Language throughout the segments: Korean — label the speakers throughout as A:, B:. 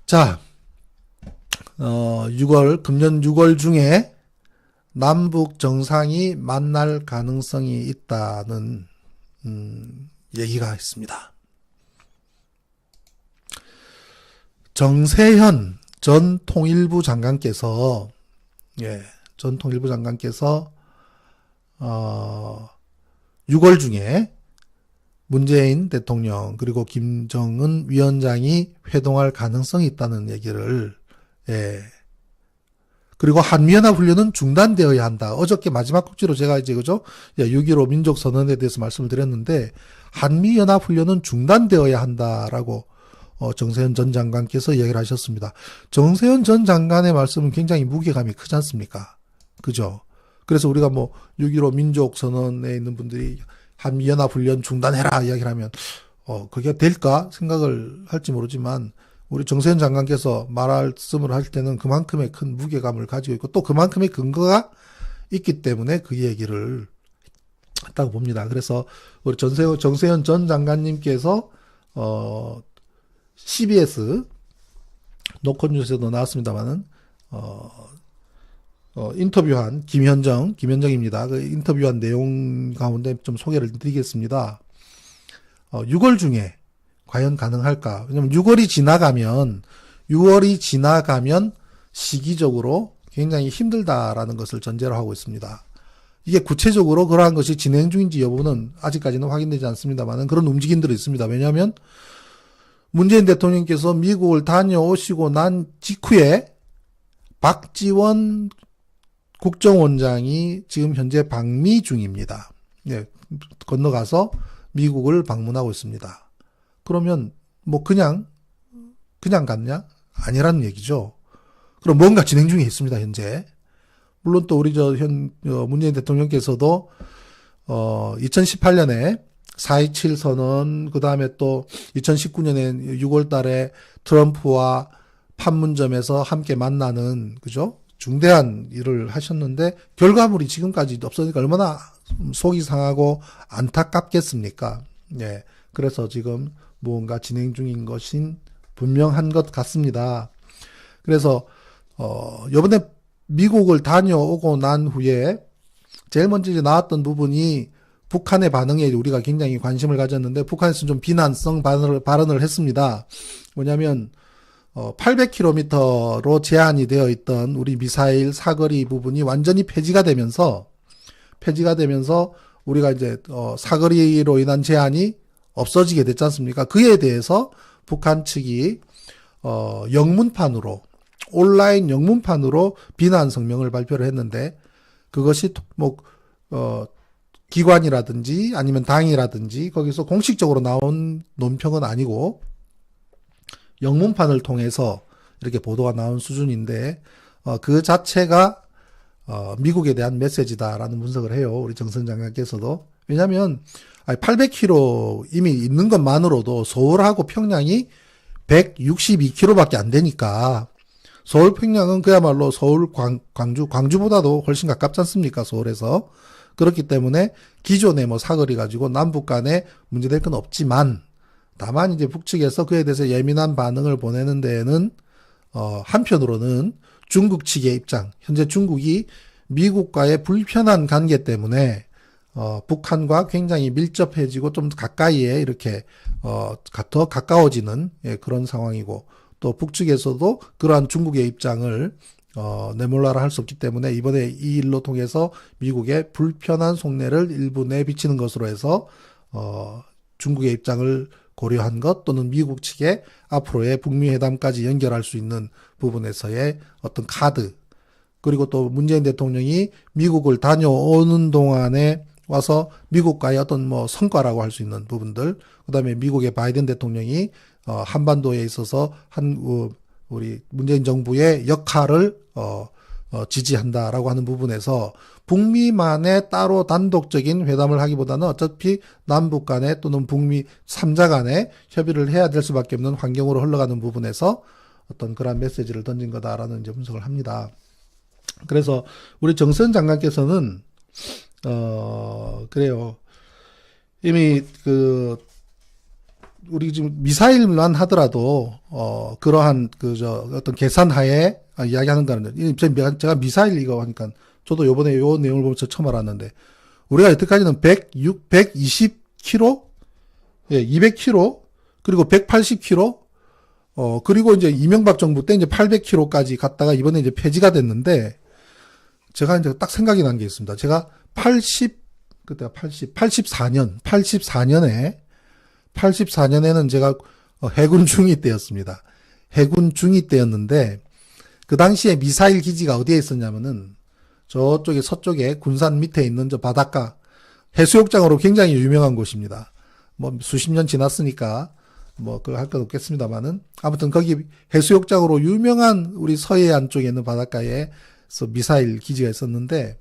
A: 자, 금년 6월 중에 남북 정상이 만날 가능성이 있다는 얘기가 있습니다. 정세현 전 통일부 장관께서 전 통일부 장관께서 6월 중에 문재인 대통령 그리고 김정은 위원장이 회동할 가능성이 있다는 얘기를 그리고 한미연합훈련은 중단되어야 한다. 어저께 마지막 꼭지로 제가 이제 그죠? 6.15 민족선언에 대해서 말씀을 드렸는데 한미연합훈련은 중단되어야 한다라고 정세현 전 장관께서 얘기를 하셨습니다. 정세현 전 장관의 말씀은 굉장히 무게감이 크지 않습니까? 그죠? 그래서 우리가 6.15 민족선언에 있는 분들이 한미연합훈련 중단해라 이야기를 하면 그게 될까 생각을 할지 모르지만 우리 정세현 장관께서 말씀을 할 때는 그만큼의 큰 무게감을 가지고 있고 또 그만큼의 근거가 있기 때문에 그 얘기를 했다고 봅니다. 그래서 우리 정세현 전 장관님께서 CBS 노컷뉴스에도 나왔습니다만은 인터뷰한 김현정입니다. 그 인터뷰한 내용 가운데 좀 소개를 드리겠습니다. 6월 중에 과연 가능할까? 왜냐면 6월이 지나가면 시기적으로 굉장히 힘들다라는 것을 전제로 하고 있습니다. 이게 구체적으로 그러한 것이 진행 중인지 여부는 아직까지는 확인되지 않습니다만 그런 움직임들이 있습니다. 왜냐하면 문재인 대통령께서 미국을 다녀오시고 난 직후에 박지원 국정원장이 지금 현재 방미 중입니다. 건너가서 미국을 방문하고 있습니다. 그러면 그냥 갔냐? 아니라는 얘기죠. 그럼 뭔가 진행 중에 있습니다, 현재. 물론 또 우리 문재인 대통령께서도 2018년에 4.27 선언, 그 다음에 또 2019년에 6월 달에 트럼프와 판문점에서 함께 만나는, 그죠? 중대한 일을 하셨는데, 결과물이 지금까지 없으니까 얼마나 속이 상하고 안타깝겠습니까? 그래서 지금 무언가 진행 중인 것인 분명한 것 같습니다. 그래서, 이번에 미국을 다녀오고 난 후에, 제일 먼저 이제 나왔던 부분이 북한의 반응에 우리가 굉장히 관심을 가졌는데 북한에서 좀 비난성 발언을 했습니다. 뭐냐면 800km로 제한이 되어 있던 우리 미사일 사거리 부분이 완전히 폐지가 되면서 우리가 이제 사거리로 인한 제한이 없어지게 됐지 않습니까? 그에 대해서 북한 측이 온라인 영문판으로 비난 성명을 발표를 했는데 그것이 기관이라든지 아니면 당이라든지 거기서 공식적으로 나온 논평은 아니고 영문판을 통해서 이렇게 보도가 나온 수준인데 그 자체가 미국에 대한 메시지다라는 분석을 해요. 우리 정선 장관께서도. 왜냐하면 800km 이미 있는 것만으로도 서울하고 평양이 162km밖에 안 되니까 서울 평양은 그야말로 서울 광주보다도 훨씬 가깝지 않습니까? 서울에서. 그렇기 때문에 기존의 사거리 가지고 남북 간에 문제될 건 없지만 다만 이제 북측에서 그에 대해서 예민한 반응을 보내는 데에는 한편으로는 중국 측의 입장, 현재 중국이 미국과의 불편한 관계 때문에 북한과 굉장히 밀접해지고 좀 가까이에 이렇게 더 가까워지는 그런 상황이고 또 북측에서도 그러한 중국의 입장을 내몰라라 할 수 없기 때문에 이번에 이 일로 통해서 미국의 불편한 속내를 일부 내비치는 것으로 해서 중국의 입장을 고려한 것 또는 미국 측의 앞으로의 북미 회담까지 연결할 수 있는 부분에서의 어떤 카드 그리고 또 문재인 대통령이 미국을 다녀오는 동안에 와서 미국과의 어떤 성과라고 할 수 있는 부분들 그다음에 미국의 바이든 대통령이 한반도에 있어서 우리 문재인 정부의 역할을 지지한다라고 하는 부분에서 북미만의 따로 단독적인 회담을 하기보다는 어차피 남북 간에 또는 북미 3자 간에 협의를 해야 될 수밖에 없는 환경으로 흘러가는 부분에서 어떤 그런 메시지를 던진 거다라는 이제 분석을 합니다. 그래서 우리 정세현 장관께서는 그래요. 이미 우리 지금 미사일만 하더라도, 그러한, 어떤 계산하에 이야기하는 거는, 제가 미사일 이거 하니까, 저도 요번에 요 내용을 보면서 처음 알았는데, 우리가 여태까지는 120km? 예, 200km? 그리고 180km? 그리고 이제 이명박 정부 때 이제 800km까지 갔다가 이번에 이제 폐지가 됐는데, 제가 이제 딱 생각이 난 게 있습니다. 제가 그때가 84년에는 제가 해군 중위 때였습니다. 해군 중위 때였는데, 그 당시에 미사일 기지가 어디에 있었냐면은, 저쪽에 서쪽에 군산 밑에 있는 저 바닷가, 해수욕장으로 굉장히 유명한 곳입니다. 뭐 수십 년 지났으니까, 뭐 그거 할 것 없겠습니다만은, 아무튼 거기 해수욕장으로 유명한 우리 서해안 쪽에 있는 바닷가에 미사일 기지가 있었는데,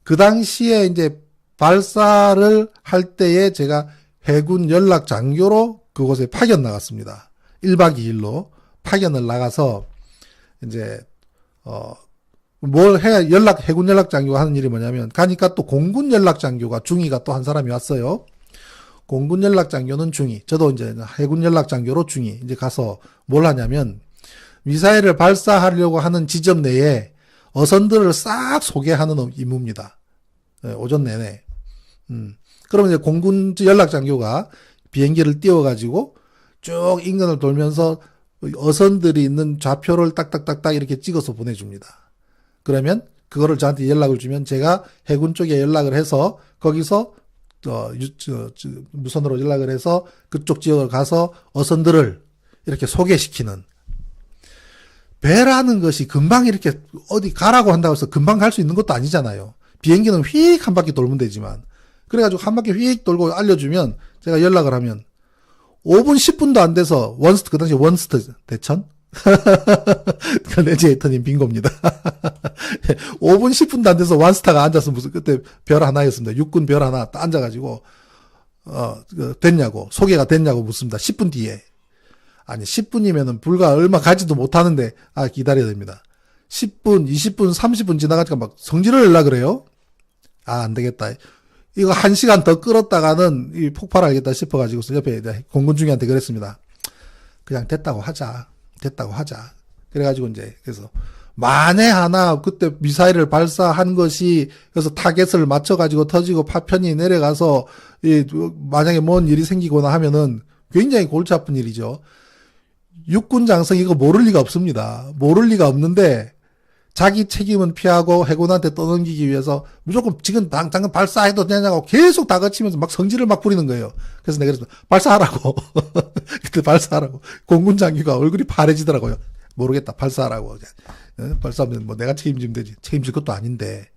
A: 그 당시에 이제 발사를 할 때에 제가 해군 연락 장교로 그곳에 파견 나갔습니다. 1박 2일로 파견을 나가서 이제 뭘 해야 해군 연락 장교가 하는 일이 뭐냐면, 가니까 또 공군 연락 장교가 중위가 또 한 사람이 왔어요. 공군 연락 장교는 중위, 저도 이제 해군 연락 장교로 중위 이제 가서 뭘 하냐면, 미사일을 발사하려고 하는 지점 내에 어선들을 싹 소개하는 임무입니다. 오전 내내. 그러면 이제 공군 연락 장교가 비행기를 띄워가지고 쭉 인근을 돌면서 어선들이 있는 좌표를 딱딱딱딱 이렇게 찍어서 보내줍니다. 그러면 그거를 저한테 연락을 주면 제가 해군 쪽에 연락을 해서 거기서 무선으로 연락을 해서 그쪽 지역을 가서 어선들을 이렇게 소개시키는, 배라는 것이 금방 이렇게 어디 가라고 한다고 해서 금방 갈 수 있는 것도 아니잖아요. 비행기는 휙 한 바퀴 돌면 되지만, 그래가지고 한 바퀴 휙 돌고 알려주면 제가 연락을 하면 5분 10분도 안 돼서 그 당시 원스트 대천? 레지에이터님 빙고입니다. 5분 10분도 안 돼서 원스타가 앉아서 무슨 그때 별 하나였습니다. 육군 별 하나 딱 앉아가지고 됐냐고, 소개가 됐냐고 묻습니다. 10분 뒤에. 아니 10분이면은 불과 얼마 가지도 못하는데 기다려야 됩니다. 10분, 20분, 30분 지나가니까 막 성질을 내려 그래요. 안 되겠다. 이거 1시간 더 끌었다가는 이 폭발하겠다 싶어가지고 옆에 공군 중위한테 그랬습니다. 그냥 됐다고 하자. 그래가지고 이제 그래서 만에 하나 그때 미사일을 발사한 것이 그래서 타겟을 맞춰가지고 터지고 파편이 내려가서 만약에 뭔 일이 생기거나 하면은 굉장히 골치 아픈 일이죠. 육군 장성 이거 모를 리가 없습니다. 모를 리가 없는데 자기 책임은 피하고 해군한테 떠넘기기 위해서 무조건 지금 당장 발사해도 되냐고 계속 다그치면서 막 성질을 막 부리는 거예요. 그래서 내가 그랬어. 발사하라고. 그때 발사하라고. 공군 장교가 얼굴이 파래지더라고요. 모르겠다. 발사하라고. 발사하면 뭐 내가 책임지면 되지. 책임질 것도 아닌데.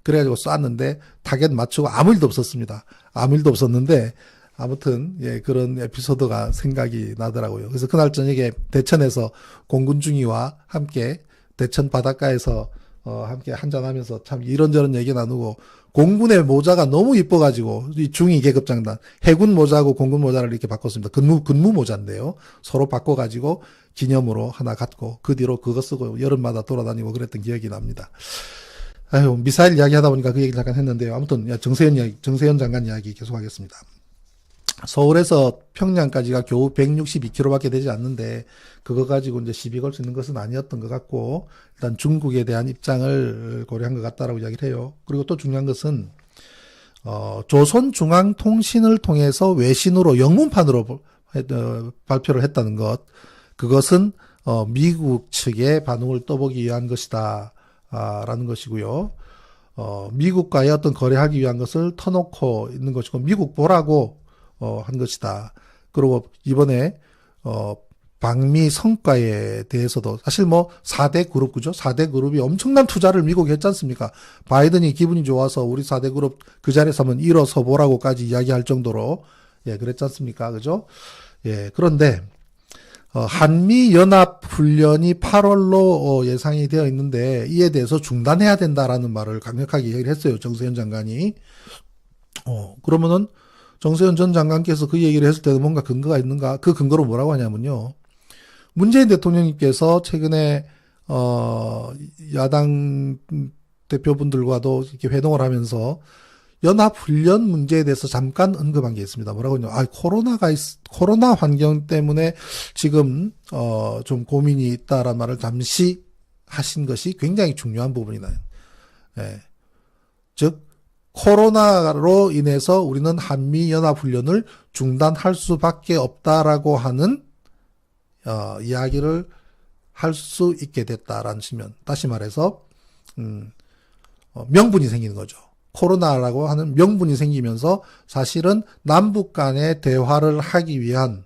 A: 그래가지고 쐈는데 타겟 맞추고 아무 일도 없었습니다. 아무 일도 없었는데 아무튼 그런 에피소드가 생각이 나더라고요. 그래서 그날 저녁에 대천에서 공군 중위와 함께 대천 바닷가에서 함께 한잔하면서 참 이런저런 얘기 나누고, 공군의 모자가 너무 이뻐가지고 이 중위 계급장단 해군 모자하고 공군 모자를 이렇게 바꿨습니다. 근무 모자인데요. 서로 바꿔가지고 기념으로 하나 갖고 그 뒤로 그거 쓰고 여름마다 돌아다니고 그랬던 기억이 납니다. 미사일 이야기 하다 보니까 그 얘기 잠깐 했는데요. 아무튼 정세현 장관 이야기 계속하겠습니다. 서울에서 평양까지가 겨우 162km밖에 되지 않는데 그거 가지고 이제 시비 걸 수 있는 것은 아니었던 것 같고, 일단 중국에 대한 입장을 고려한 것 같다라고 이야기를 해요. 그리고 또 중요한 것은 조선중앙통신을 통해서 외신으로 영문판으로 발표를 했다는 것, 그것은 미국 측의 반응을 떠보기 위한 것이다 라는 것이고요. 미국과의 어떤 거래하기 위한 것을 터놓고 있는 것이고, 미국 보라고 한 것이다. 그리고 이번에 방미 성과에 대해서도 사실 뭐 4대 그룹, 그죠? 4대 그룹이 엄청난 투자를 미국이 했지 않습니까? 바이든이 기분이 좋아서 우리 4대 그룹 그 자리에서 한번 일어서 보라고까지 이야기할 정도로 그랬지 않습니까? 그죠? 그런데 한미 연합 훈련이 8월로 예상이 되어 있는데 이에 대해서 중단해야 된다라는 말을 강력하게 얘기를 했어요. 정세현 장관이. 그러면은 정세현 전 장관께서 그 얘기를 했을 때도 뭔가 근거가 있는가? 그 근거로 뭐라고 하냐면요. 문재인 대통령님께서 최근에 야당 대표분들과도 이렇게 회동을 하면서 연합훈련 문제에 대해서 잠깐 언급한 게 있습니다. 뭐라고 했냐? 코로나 환경 때문에 지금, 좀 고민이 있다라는 말을 잠시 하신 것이 굉장히 중요한 부분이다. 예. 즉, 코로나로 인해서 우리는 한미연합훈련을 중단할 수밖에 없다라고 하는, 이야기를 할 수 있게 됐다라는 측면. 다시 말해서, 명분이 생기는 거죠. 코로나라고 하는 명분이 생기면서 사실은 남북 간의 대화를 하기 위한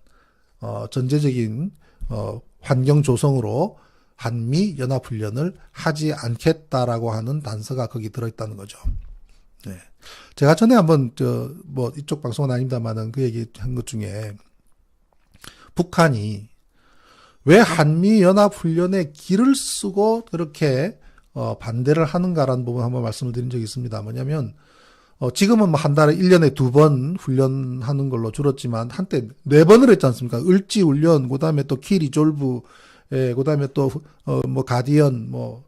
A: 전제적인 환경 조성으로 한미 연합훈련을 하지 않겠다라고 하는 단서가 거기 들어있다는 거죠. 네. 제가 전에 한번 뭐 이쪽 방송은 아닙니다만은 그 얘기 한 것 중에 북한이 왜 한미 연합훈련에 기를 쓰고 그렇게 반대를 하는가라는 부분 한번 말씀을 드린 적이 있습니다. 뭐냐면, 지금은 뭐 한 달에 1년에 2번 훈련하는 걸로 줄었지만, 한때 4번을 했지 않습니까? 을지 훈련, 그 다음에 또 키 리졸브, 그 다음에 또, 뭐, 가디언, 뭐,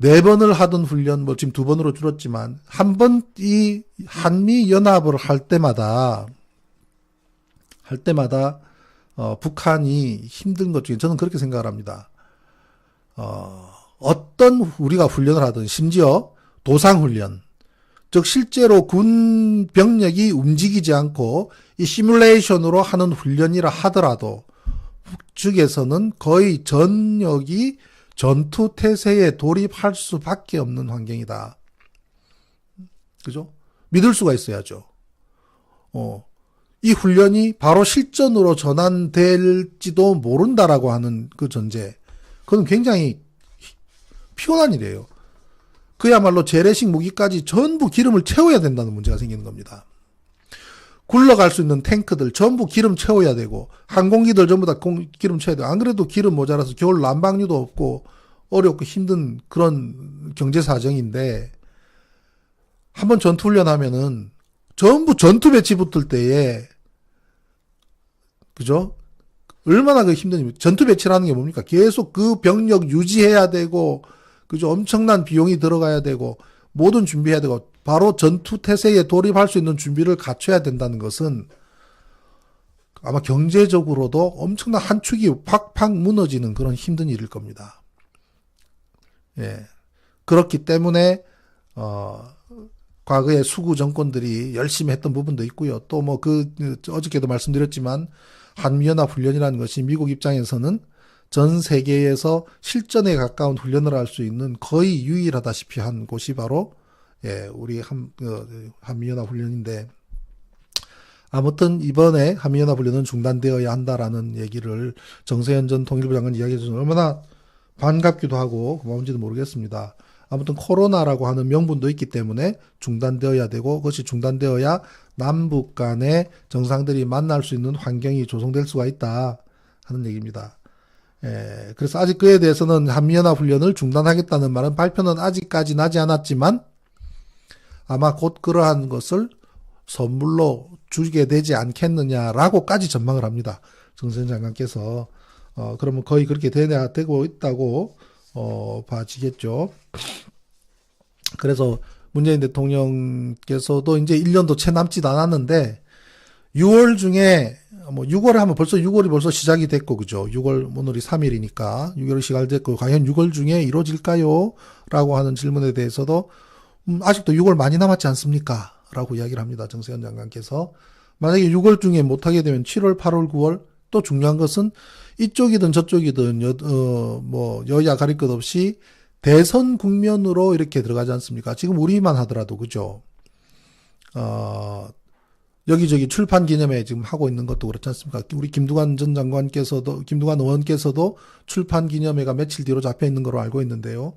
A: 4번을 하던 훈련, 뭐, 지금 2번으로 줄었지만, 한 번 이 한미연합을 할 때마다, 북한이 힘든 것 중에 저는 그렇게 생각을 합니다. 어떤 우리가 훈련을 하든 심지어 도상훈련, 즉 실제로 군 병력이 움직이지 않고 이 시뮬레이션으로 하는 훈련이라 하더라도 북측에서는 거의 전역이 전투 태세에 돌입할 수밖에 없는 환경이다. 그죠? 믿을 수가 있어야죠. 이 훈련이 바로 실전으로 전환될지도 모른다라고 하는 그 전제. 그건 굉장히 피곤한 일이에요. 그야말로 재래식 무기까지 전부 기름을 채워야 된다는 문제가 생기는 겁니다. 굴러갈 수 있는 탱크들 전부 기름 채워야 되고, 항공기들 전부 다 기름 채워야 되고, 안 그래도 기름 모자라서 겨울 난방류도 없고 어렵고 힘든 그런 경제 사정인데, 한번 전투 훈련하면은 전부 전투 배치 붙을 때에, 그죠? 얼마나 그 힘든, 전투 배치라는 게 뭡니까? 계속 그 병력 유지해야 되고, 그죠? 엄청난 비용이 들어가야 되고, 모든 준비해야 되고, 바로 전투 태세에 돌입할 수 있는 준비를 갖춰야 된다는 것은 아마 경제적으로도 엄청난 한 축이 팍팍 무너지는 그런 힘든 일일 겁니다. 예. 그렇기 때문에, 과거에 수구 정권들이 열심히 했던 부분도 있고요. 또 뭐 어저께도 말씀드렸지만, 한미연합 훈련이라는 것이 미국 입장에서는 전 세계에서 실전에 가까운 훈련을 할 수 있는 거의 유일하다시피 한 곳이 바로, 우리 한미연합 훈련인데, 아무튼 이번에 한미연합 훈련은 중단되어야 한다라는 얘기를 정세현 전 통일부 장관이 이야기해줘서 얼마나 반갑기도 하고 고마운지도 모르겠습니다. 아무튼 코로나라고 하는 명분도 있기 때문에 중단되어야 되고, 그것이 중단되어야 남북 간의 정상들이 만날 수 있는 환경이 조성될 수가 있다 하는 얘기입니다. 그래서 아직 그에 대해서는 한미연합 훈련을 중단하겠다는 말은 발표는 아직까지 나지 않았지만, 아마 곧 그러한 것을 선물로 주게 되지 않겠느냐라고까지 전망을 합니다. 정세현 장관께서. 그러면 거의 그렇게 되고 있다고 봐지겠죠. 그래서 문재인 대통령께서도 이제 1년도 채 남지도 않았는데, 6월 중에, 6월에 하면 벌써 6월이 벌써 시작이 됐고, 그죠? 6월, 오늘이 3일이니까 6월이 시작됐고, 과연 6월 중에 이루어질까요? 라고 하는 질문에 대해서도, 아직도 6월 많이 남았지 않습니까? 라고 이야기를 합니다. 정세현 장관께서. 만약에 6월 중에 못하게 되면 7월, 8월, 9월, 또 중요한 것은 이쪽이든 저쪽이든, 여야 가릴 것 없이 대선 국면으로 이렇게 들어가지 않습니까? 지금 우리만 하더라도, 그죠? 여기저기 출판 기념회 지금 하고 있는 것도 그렇지 않습니까? 우리 김두관 의원께서도 출판 기념회가 며칠 뒤로 잡혀 있는 걸로 알고 있는데요.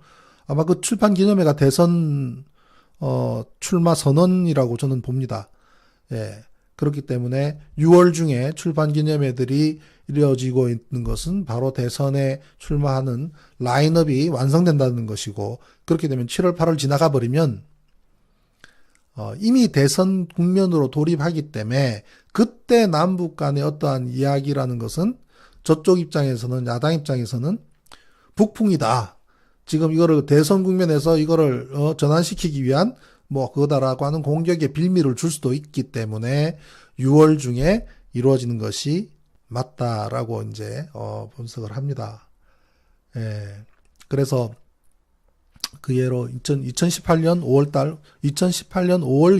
A: 아마 그 출판 기념회가 대선, 출마 선언이라고 저는 봅니다. 예. 그렇기 때문에 6월 중에 출판 기념회들이 이루어지고 있는 것은 바로 대선에 출마하는 라인업이 완성된다는 것이고, 그렇게 되면 7월, 8월 지나가 버리면 이미 대선 국면으로 돌입하기 때문에 그때 남북 간의 어떠한 이야기라는 것은 저쪽 입장에서는, 야당 입장에서는 북풍이다. 지금 이거를 대선 국면에서 이거를 전환시키기 위한 뭐 그거다라고 하는 공격의 빌미를 줄 수도 있기 때문에 6월 중에 이루어지는 것이 맞다라고 이제 분석을 합니다. 예. 그래서 그 예로 2018년 5월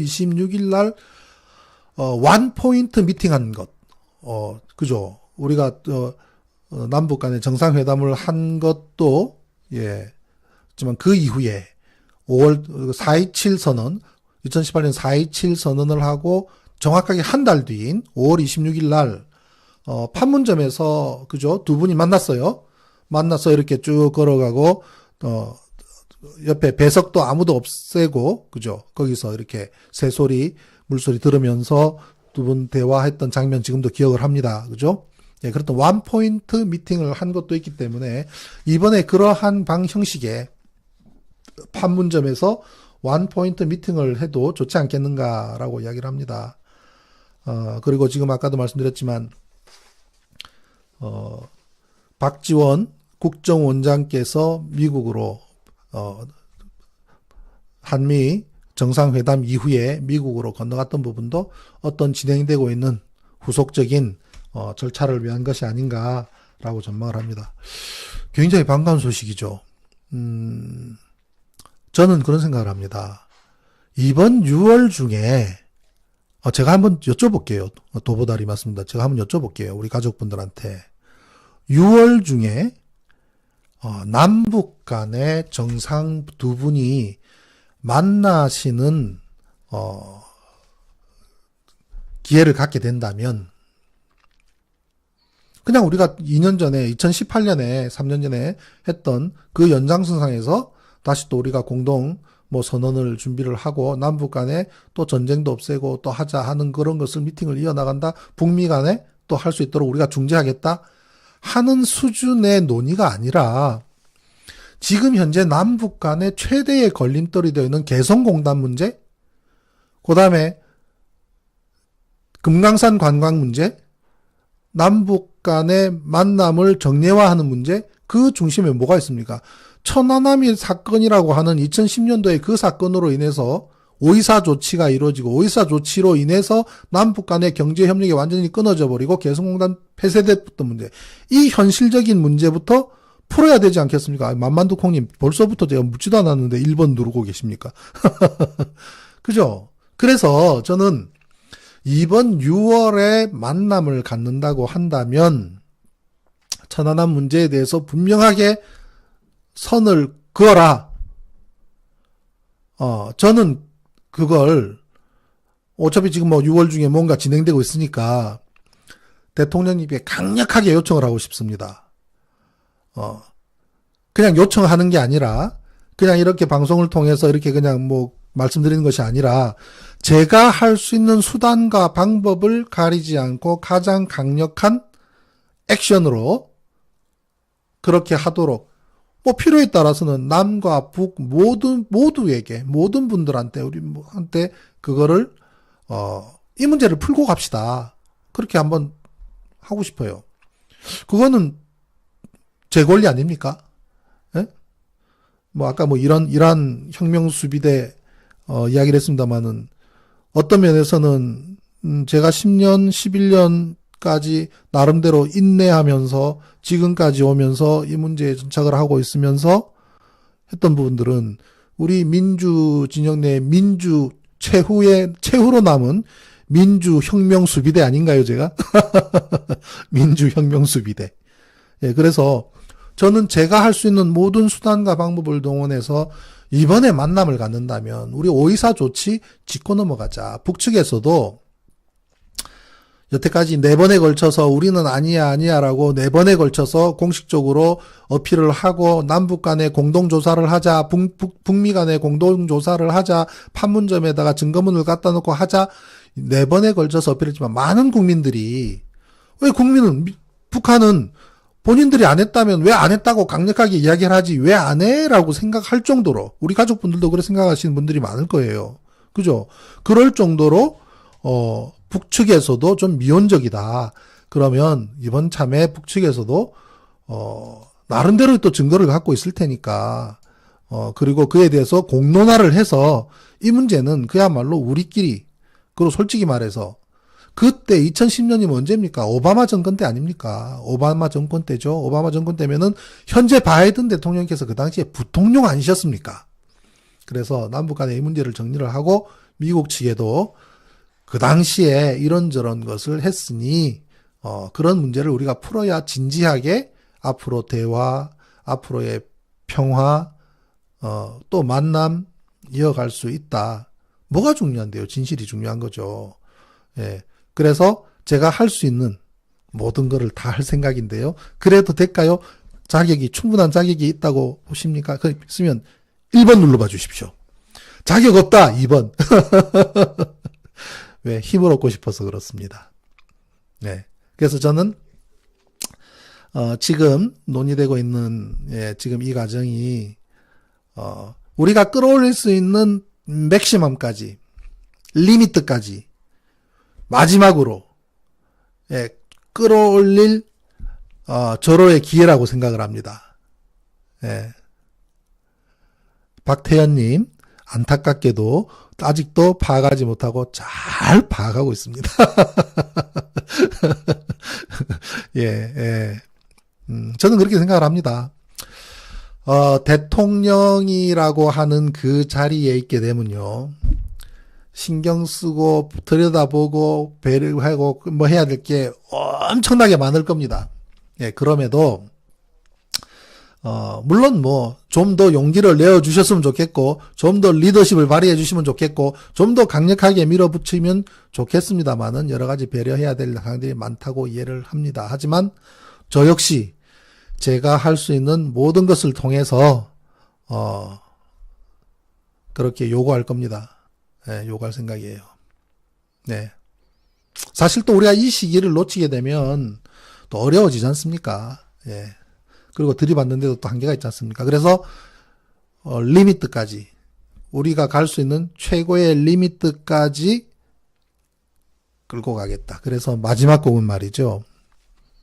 A: 26일 날 원 포인트 미팅한 것. 그죠? 우리가 남북 간의 정상회담을 한 것도 예. 하지만 그 이후에 5월 4.27 선언, 2018년 4.27 선언을 하고 정확하게 한 달 뒤인 5월 26일 날 판문점에서 그죠? 두 분이 만났어요. 만나서 이렇게 쭉 걸어가고 옆에 배석도 아무도 없애고 그죠? 거기서 이렇게 새소리, 물소리 들으면서 두 분 대화했던 장면 지금도 기억을 합니다. 그죠? 예, 그랬던 원 포인트 미팅을 한 것도 있기 때문에 이번에 그러한 형식의 판문점에서 원 포인트 미팅을 해도 좋지 않겠는가라고 이야기를 합니다. 그리고 지금 아까도 말씀드렸지만 박지원 국정원장께서 미국으로 한미 정상회담 이후에 미국으로 건너갔던 부분도 어떤 진행되고 있는 후속적인 절차를 위한 것이 아닌가라고 전망을 합니다. 굉장히 반가운 소식이죠. 저는 그런 생각을 합니다. 이번 6월 중에 제가 한번 여쭤볼게요. 도보다리 맞습니다. 제가 한번 여쭤볼게요. 우리 가족분들한테. 6월 중에 남북 간의 정상 두 분이 만나시는 기회를 갖게 된다면 그냥 우리가 2년 전에 2018년에 3년 전에 했던 그 연장선상에서 다시 또 우리가 공동 뭐 선언을 준비를 하고 남북 간에 또 전쟁도 없애고 또 하자 하는 그런 것을 미팅을 이어나간다. 북미 간에 또 할 수 있도록 우리가 중재하겠다 하는 수준의 논의가 아니라 지금 현재 남북 간의 최대의 걸림돌이 되어 있는 개성공단 문제, 그 다음에 금강산 관광 문제, 남북 간의 만남을 정례화하는 문제, 그 중심에 뭐가 있습니까? 천안함이 사건이라고 하는 2010년도에 그 사건으로 인해서 5.24 조치가 이루어지고 5.24 조치로 인해서 남북 간의 경제협력이 완전히 끊어져 버리고 개성공단 폐쇄됐던 문제, 이 현실적인 문제부터 풀어야 되지 않겠습니까? 만만두콩님 벌써부터 제가 묻지도 않았는데 1번 누르고 계십니까? 그죠? 그래서 저는 이번 6월에 만남을 갖는다고 한다면 천안함 문제에 대해서 분명하게 선을 그어라. 저는 그걸 어차피 지금 뭐 6월 중에 뭔가 진행되고 있으니까 대통령님께 강력하게 요청을 하고 싶습니다. 그냥 요청하는 게 아니라 그냥 이렇게 방송을 통해서 이렇게 그냥 뭐 말씀드리는 것이 아니라 제가 할 수 있는 수단과 방법을 가리지 않고 가장 강력한 액션으로 그렇게 하도록 뭐 필요에 따라서는 남과 북 모두에게 모든 분들한테 우리한테 그거를 이 문제를 풀고 갑시다. 그렇게 한번 하고 싶어요. 그거는 제 권리 아닙니까? 예? 뭐 아까 뭐 이란 혁명 수비대 이야기를 했습니다만은 어떤 면에서는 제가 10년, 11년까지 나름대로 인내하면서 지금까지 오면서 이 문제에 정착을 하고 있으면서 했던 부분들은 우리 민주 진영 내 민주 최후로 남은 민주혁명 수비대 아닌가요, 제가? 민주혁명 수비대. 예, 그래서 저는 제가 할 수 있는 모든 수단과 방법을 동원해서 이번에 만남을 갖는다면 우리 5.24 조치 짚고 넘어가자. 북측에서도 여태까지 4번에 걸쳐서 우리는 아니야라고 4번에 걸쳐서 공식적으로 어필을 하고 남북 간에 공동조사를 하자, 북미 간에 공동조사를 하자, 판문점에다가 증거문을 갖다 놓고 하자 4번에 걸쳐서 어필했지만 많은 국민들이 왜 북한은 본인들이 안 했다면 왜 안 했다고 강력하게 이야기를 하지 왜 안 해? 라고 생각할 정도로 우리 가족분들도 그렇게 생각하시는 분들이 많을 거예요. 그죠? 그럴 정도로 북측에서도 좀 미온적이다. 그러면 이번 참에 북측에서도 나름대로 또 증거를 갖고 있을 테니까 그리고 그에 대해서 공론화를 해서 이 문제는 그야말로 우리끼리, 그리고 솔직히 말해서 그때 2010년이면 언제입니까? 오바마 정권 때 아닙니까? 오바마 정권 때죠. 오바마 정권 때면은 현재 바이든 대통령께서 그 당시에 부통령 아니셨습니까? 그래서 남북 간의 이 문제를 정리를 하고 미국 측에도 그 당시에 이런저런 것을 했으니 그런 문제를 우리가 풀어야 진지하게 앞으로 대화, 앞으로의 평화, 또 만남 이어갈 수 있다. 뭐가 중요한데요? 진실이 중요한 거죠. 예. 그래서 제가 할 수 있는 모든 거를 다 할 생각인데요. 그래도 될까요? 충분한 자격이 있다고 보십니까? 있으면 1번 눌러봐 주십시오. 자격 없다, 2번. 왜? 힘을 얻고 싶어서 그렇습니다. 네. 그래서 저는, 지금 논의되고 있는, 지금 이 과정이, 우리가 끌어올릴 수 있는 맥시멈까지, 리미트까지, 마지막으로, 끌어올릴, 절호의 기회라고 생각을 합니다. 박태현님, 안타깝게도 아직도 파악하지 못하고 잘 파악하고 있습니다. 저는 그렇게 생각을 합니다. 대통령이라고 하는 그 자리에 있게 되면요. 신경 쓰고, 들여다보고, 배려하고, 뭐 해야 될 게 엄청나게 많을 겁니다. 그럼에도, 물론 좀 더 용기를 내어주셨으면 좋겠고, 좀 더 리더십을 발휘해 주시면 좋겠고, 좀 더 강력하게 밀어붙이면 좋겠습니다만은, 여러 가지 배려해야 될 사항들이 많다고 이해를 합니다. 하지만, 저 역시, 제가 할 수 있는 모든 것을 통해서, 그렇게 요구할 겁니다. 요구할 생각이에요. 네. 사실 또 우리가 이 시기를 놓치게 되면, 또 어려워지지 않습니까? 그리고 들이받는데도 또 한계가 있지 않습니까? 그래서 리미트까지 우리가 갈 수 있는 최고의 리미트까지 끌고 가겠다. 그래서 마지막 곡은 말이죠.